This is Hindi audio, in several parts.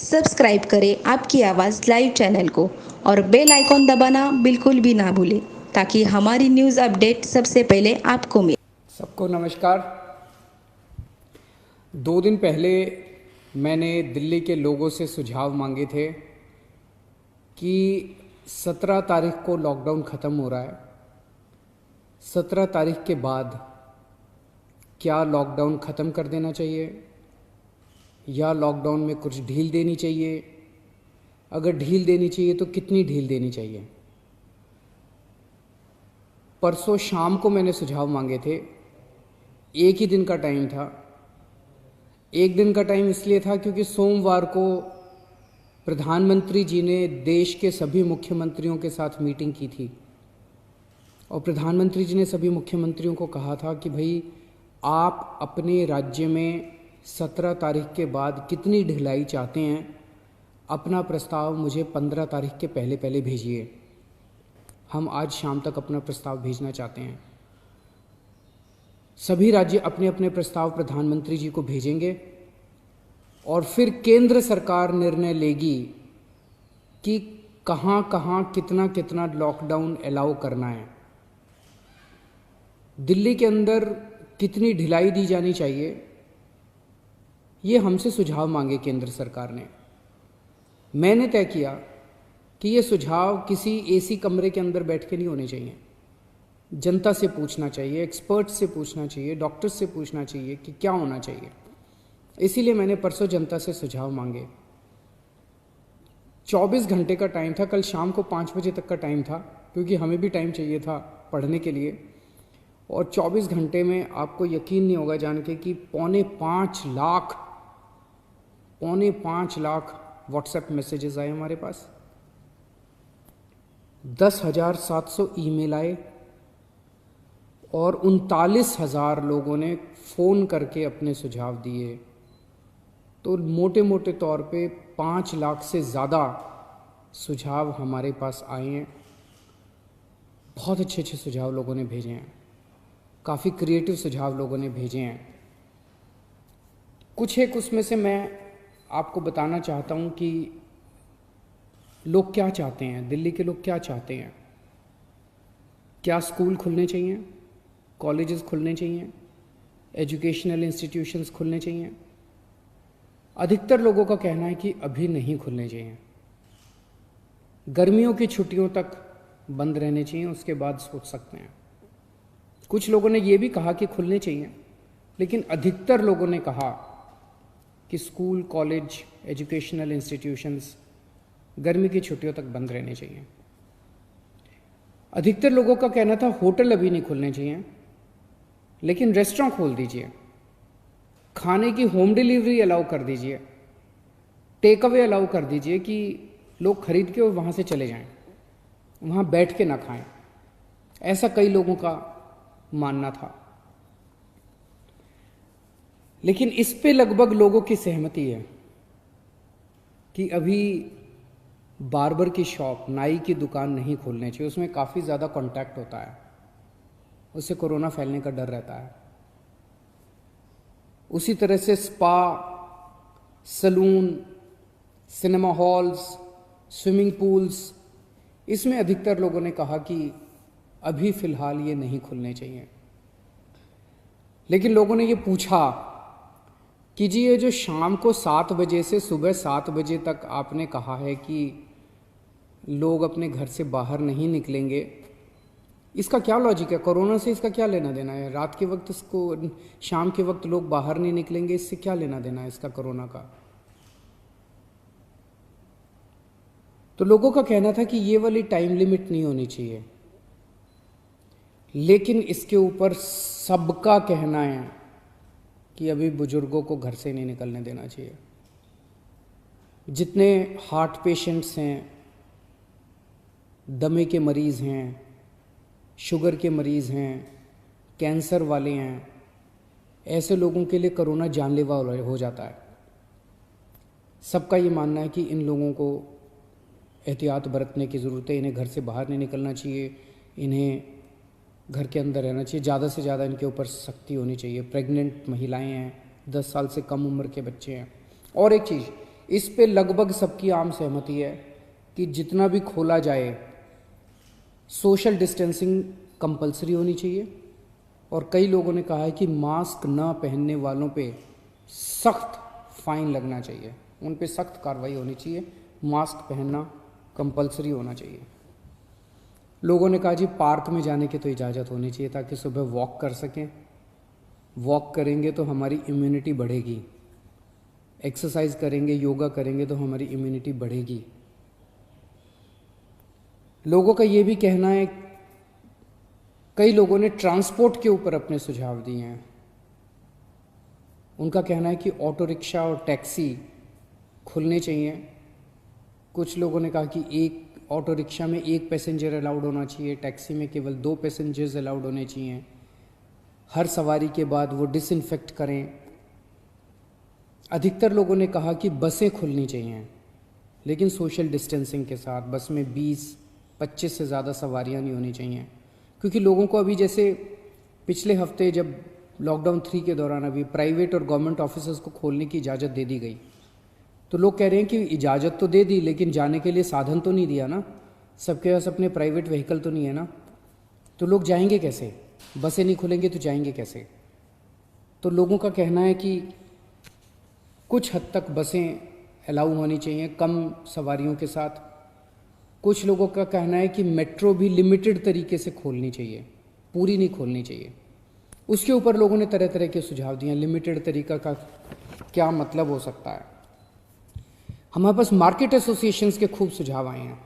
सब्सक्राइब करें आपकी आवाज़ लाइव चैनल को और बेल आइकॉन दबाना बिल्कुल भी ना भूलें ताकि हमारी न्यूज़ अपडेट सबसे पहले आपको मिले। सबको नमस्कार। 2 दिन पहले मैंने दिल्ली के लोगों से सुझाव मांगे थे कि 17 तारीख को लॉकडाउन ख़त्म हो रहा है। 17 तारीख के बाद क्या लॉकडाउन ख़त्म कर देना चाहिए या लॉकडाउन में कुछ ढील देनी चाहिए? अगर ढील देनी चाहिए तो कितनी ढील देनी चाहिए? परसों शाम को मैंने सुझाव मांगे थे। एक ही दिन का टाइम था। एक दिन का टाइम इसलिए था क्योंकि सोमवार को प्रधानमंत्री जी ने देश के सभी मुख्यमंत्रियों के साथ मीटिंग की थी और प्रधानमंत्री जी ने सभी मुख्यमंत्रियों को कहा था कि भाई आप अपने राज्य में 17 तारीख के बाद कितनी ढिलाई चाहते हैं, अपना प्रस्ताव मुझे 15 तारीख के पहले पहले भेजिए। हम आज शाम तक अपना प्रस्ताव भेजना चाहते हैं। सभी राज्य अपने अपने प्रस्ताव प्रधानमंत्री जी को भेजेंगे और फिर केंद्र सरकार निर्णय लेगी कि कहाँ कहाँ कितना कितना लॉकडाउन अलाउ करना है, दिल्ली के अंदर कितनी ढिलाई दी जानी चाहिए। ये हमसे सुझाव मांगे केंद्र सरकार ने। मैंने तय किया कि ये सुझाव किसी एसी कमरे के अंदर बैठ के नहीं होने चाहिए। जनता से पूछना चाहिए, एक्सपर्ट से पूछना चाहिए, डॉक्टर से पूछना चाहिए कि क्या होना चाहिए। इसीलिए मैंने परसों जनता से सुझाव मांगे। 24 घंटे का टाइम था। कल शाम को 5 बजे तक का टाइम था क्योंकि हमें भी टाइम चाहिए था पढ़ने के लिए। और 24 घंटे में आपको यकीन नहीं होगा जान के कि पौने 5 लाख व्हाट्सएप मैसेजेस आए हमारे पास, 10,700 ईमेल आए और 39,000 लोगों ने फ़ोन करके अपने सुझाव दिए। तो मोटे मोटे तौर पे 5 लाख से ज़्यादा सुझाव हमारे पास आए हैं। बहुत अच्छे अच्छे सुझाव लोगों ने भेजे हैं, काफ़ी क्रिएटिव सुझाव लोगों ने भेजे हैं। कुछ एक उसमें से मैं आपको बताना चाहता हूँ कि लोग क्या चाहते हैं, दिल्ली के लोग क्या चाहते हैं। क्या स्कूल खुलने चाहिए, कॉलेजेस खुलने चाहिए, एजुकेशनल इंस्टीट्यूशंस खुलने चाहिए? अधिकतर लोगों का कहना है कि अभी नहीं खुलने चाहिए, गर्मियों की छुट्टियों तक बंद रहने चाहिए, उसके बाद सोच सकते हैं। कुछ लोगों ने ये भी कहा कि खुलने चाहिए, लेकिन अधिकतर लोगों ने कहा कि स्कूल, कॉलेज, एजुकेशनल इंस्टीट्यूशंस गर्मी की छुट्टियों तक बंद रहने चाहिए। अधिकतर लोगों का कहना था होटल अभी नहीं खुलने चाहिए, लेकिन रेस्टोरेंट खोल दीजिए, खाने की होम डिलीवरी अलाउ कर दीजिए, टेक अवे अलाउ कर दीजिए कि लोग खरीद के और वहाँ से चले जाएं, वहाँ बैठ के ना खाएं। ऐसा कई लोगों का मानना था। लेकिन इस पे लगभग लोगों की सहमति है कि अभी बार्बर की शॉप, नाई की दुकान नहीं खोलनी चाहिए। उसमें काफ़ी ज़्यादा कांटेक्ट होता है, उससे कोरोना फैलने का डर रहता है। उसी तरह से spa, salon, cinema halls, swimming pools, इसमें अधिकतर लोगों ने कहा कि अभी फ़िलहाल ये नहीं खुलने चाहिए। लेकिन लोगों ने ये पूछा कि जी ये जो शाम को 7 बजे से सुबह 7 बजे तक आपने कहा है कि लोग अपने घर से बाहर नहीं निकलेंगे, इसका क्या लॉजिक है? कोरोना से इसका क्या लेना देना है? रात के वक्त इसको, शाम के वक्त लोग बाहर नहीं निकलेंगे, इससे क्या लेना देना है इसका कोरोना का? तो लोगों का कहना था कि ये वाली टाइम लिमिट नहीं होनी चाहिए। लेकिन इसके ऊपर सबका कहना है कि अभी बुजुर्गों को घर से नहीं निकलने देना चाहिए। जितने हार्ट पेशेंट्स हैं, दमे के मरीज़ हैं, शुगर के मरीज़ हैं, कैंसर वाले हैं, ऐसे लोगों के लिए कोरोना जानलेवा हो जाता है। सबका ये मानना है कि इन लोगों को एहतियात बरतने की ज़रूरत है, इन्हें घर से बाहर नहीं निकलना चाहिए, इन्हें घर के अंदर रहना चाहिए, ज़्यादा से ज़्यादा इनके ऊपर सख्ती होनी चाहिए। प्रेग्नेंट महिलाएं हैं, 10 साल से कम उम्र के बच्चे हैं। और एक चीज़ इस पे लगभग सबकी आम सहमति है कि जितना भी खोला जाए सोशल डिस्टेंसिंग कंपलसरी होनी चाहिए। और कई लोगों ने कहा है कि मास्क न पहनने वालों पे सख्त फाइन लगना चाहिए, उन पे सख्त कार्रवाई होनी चाहिए, मास्क पहनना कंपलसरी होना चाहिए। लोगों ने कहा जी पार्क में जाने की तो इजाज़त होनी चाहिए ताकि सुबह वॉक कर सकें, वॉक करेंगे तो हमारी इम्यूनिटी बढ़ेगी, एक्सरसाइज करेंगे, योगा करेंगे तो हमारी इम्यूनिटी बढ़ेगी। लोगों का ये भी कहना है, कई लोगों ने ट्रांसपोर्ट के ऊपर अपने सुझाव दिए हैं। उनका कहना है कि ऑटो रिक्शा और टैक्सी खुलने चाहिए। कुछ लोगों ने कहा कि एक ऑटो रिक्शा में 1 पैसेंजर अलाउड होना चाहिए, टैक्सी में केवल 2 पैसेंजर्स अलाउड होने चाहिए। हर सवारी के बाद वो डिसइंफेक्ट करें। अधिकतर लोगों ने कहा कि बसें खुलनी चाहिए, लेकिन सोशल डिस्टेंसिंग के साथ। बस में 20-25 से ज़्यादा सवारियां नहीं होनी चाहिए, क्योंकि लोगों को अभी जैसे पिछले हफ्ते जब लॉकडाउन 3 के दौरान अभी प्राइवेट और गवर्नमेंट ऑफिसेज को खोलने की इजाज़त दे दी गई, तो लोग कह रहे हैं कि इजाज़त तो दे दी लेकिन जाने के लिए साधन तो नहीं दिया ना, सबके पास अपने प्राइवेट व्हीकल तो नहीं है ना, तो लोग जाएंगे कैसे? बसें नहीं खुलेंगे तो जाएंगे कैसे? तो लोगों का कहना है कि कुछ हद तक बसें अलाउ होनी चाहिए कम सवारियों के साथ। कुछ लोगों का कहना है कि मेट्रो भी लिमिटेड तरीके से खोलनी चाहिए, पूरी नहीं खोलनी चाहिए। उसके ऊपर लोगों ने तरह तरह के सुझाव दिए। लिमिटेड तरीका का क्या मतलब हो सकता है? हमारे पास मार्केट एसोसिएशंस के खूब सुझाव आए हैं,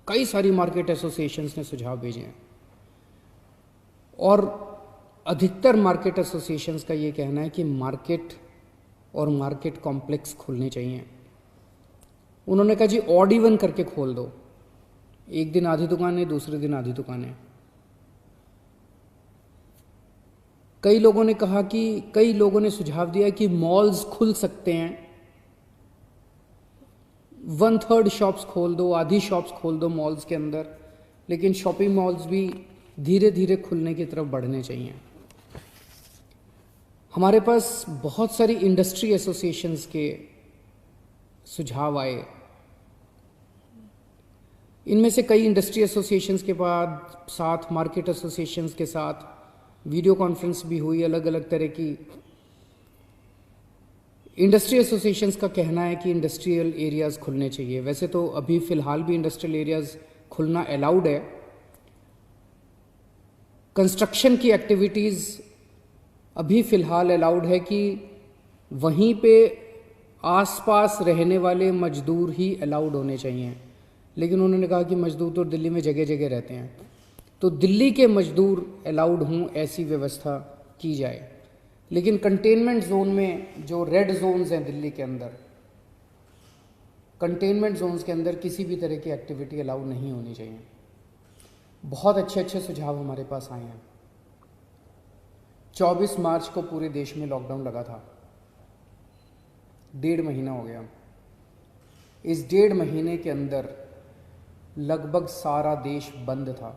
कई सारी मार्केट एसोसिएशंस ने सुझाव भेजे हैं, और अधिकतर मार्केट एसोसिएशंस का ये कहना है कि मार्केट और मार्केट कॉम्प्लेक्स खुलने चाहिए। उन्होंने कहा जी ऑड इवन करके खोल दो, एक दिन आधी दुकानें, दूसरे दिन आधी दुकानें। कई लोगों ने कहा कि कई लोगों ने सुझाव दिया कि मॉल्स खुल सकते हैं, 1/3 शॉप्स खोल दो, आधी शॉप्स खोल दो मॉल्स के अंदर, लेकिन शॉपिंग मॉल्स भी धीरे धीरे खुलने की तरफ बढ़ने चाहिए। हमारे पास बहुत सारी इंडस्ट्री एसोसिएशंस के सुझाव आए। इनमें से कई इंडस्ट्री एसोसिएशंस के बाद साथ मार्केट एसोसिएशंस के साथ वीडियो कॉन्फ्रेंस भी हुई। अलग अलग तरह की इंडस्ट्री एसोसिएशंस का कहना है कि इंडस्ट्रियल एरियाज़ खुलने चाहिए। वैसे तो अभी फ़िलहाल भी इंडस्ट्रियल एरियाज़ खुलना अलाउड है। कंस्ट्रक्शन की एक्टिविटीज़ अभी फ़िलहाल अलाउड है कि वहीं पे आसपास रहने वाले मजदूर ही अलाउड होने चाहिए, लेकिन उन्होंने कहा कि मजदूर तो दिल्ली में जगह जगह रहते हैं, तो दिल्ली के मजदूर अलाउड हों ऐसी व्यवस्था की जाए। लेकिन कंटेनमेंट जोन में जो रेड जोन्स हैं दिल्ली के अंदर, कंटेनमेंट जोन्स के अंदर किसी भी तरह की एक्टिविटी अलाउ नहीं होनी चाहिए। बहुत अच्छे अच्छे सुझाव हमारे पास आए हैं। 24 मार्च को पूरे देश में लॉकडाउन लगा था, 1.5 महीना हो गया। इस 1.5 महीने के अंदर लगभग सारा देश बंद था,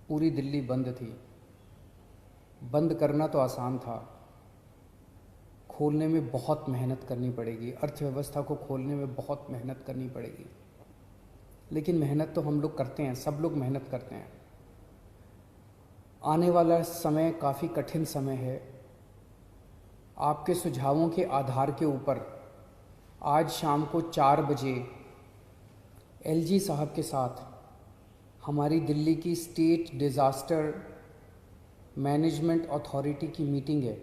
पूरी दिल्ली बंद थी। बंद करना तो आसान था, खोलने में बहुत मेहनत करनी पड़ेगी, अर्थव्यवस्था को खोलने में बहुत मेहनत करनी पड़ेगी। लेकिन मेहनत तो हम लोग करते हैं, सब लोग मेहनत करते हैं। आने वाला समय काफ़ी कठिन समय है। आपके सुझावों के आधार के ऊपर आज शाम को 4 बजे एलजी साहब के साथ हमारी दिल्ली की स्टेट डिज़ास्टर मैनेजमेंट अथॉरिटी की मीटिंग है।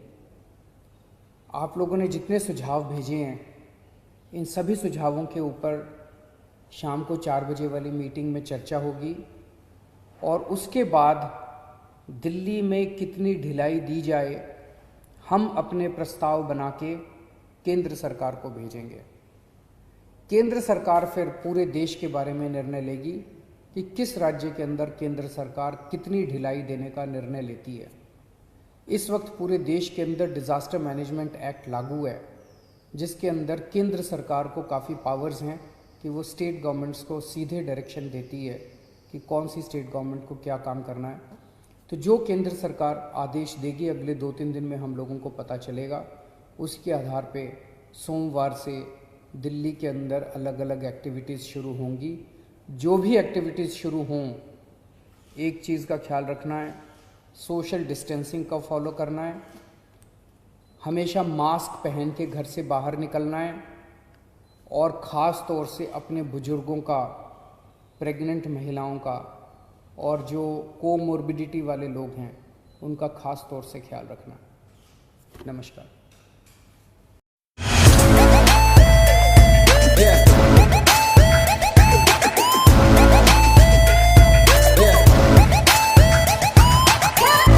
आप लोगों ने जितने सुझाव भेजे हैं, इन सभी सुझावों के ऊपर शाम को 4 बजे वाली मीटिंग में चर्चा होगी, और उसके बाद दिल्ली में कितनी ढिलाई दी जाए, हम अपने प्रस्ताव बना के केंद्र सरकार को भेजेंगे। केंद्र सरकार फिर पूरे देश के बारे में निर्णय लेगी कि किस राज्य के अंदर केंद्र सरकार कितनी ढिलाई देने का निर्णय लेती है। इस वक्त पूरे देश के अंदर डिज़ास्टर मैनेजमेंट एक्ट लागू है, जिसके अंदर केंद्र सरकार को काफ़ी पावर्स हैं कि वो स्टेट गवर्नमेंट्स को सीधे डायरेक्शन देती है कि कौन सी स्टेट गवर्नमेंट को क्या काम करना है। तो जो केंद्र सरकार आदेश देगी अगले 2-3 दिन में हम लोगों को पता चलेगा। उसके आधार पे सोमवार से दिल्ली के अंदर अलग अलग एक्टिविटीज़ शुरू होंगी। जो भी एक्टिविटीज़ शुरू हों, एक चीज़ का ख्याल रखना है, सोशल डिस्टेंसिंग का फॉलो करना है, हमेशा मास्क पहन के घर से बाहर निकलना है और ख़ास तौर से अपने बुज़ुर्गों का, प्रेग्नेंट महिलाओं का और जो कोमोर्बिडिटी वाले लोग हैं उनका ख़ास तौर से ख्याल रखना है। नमस्कार।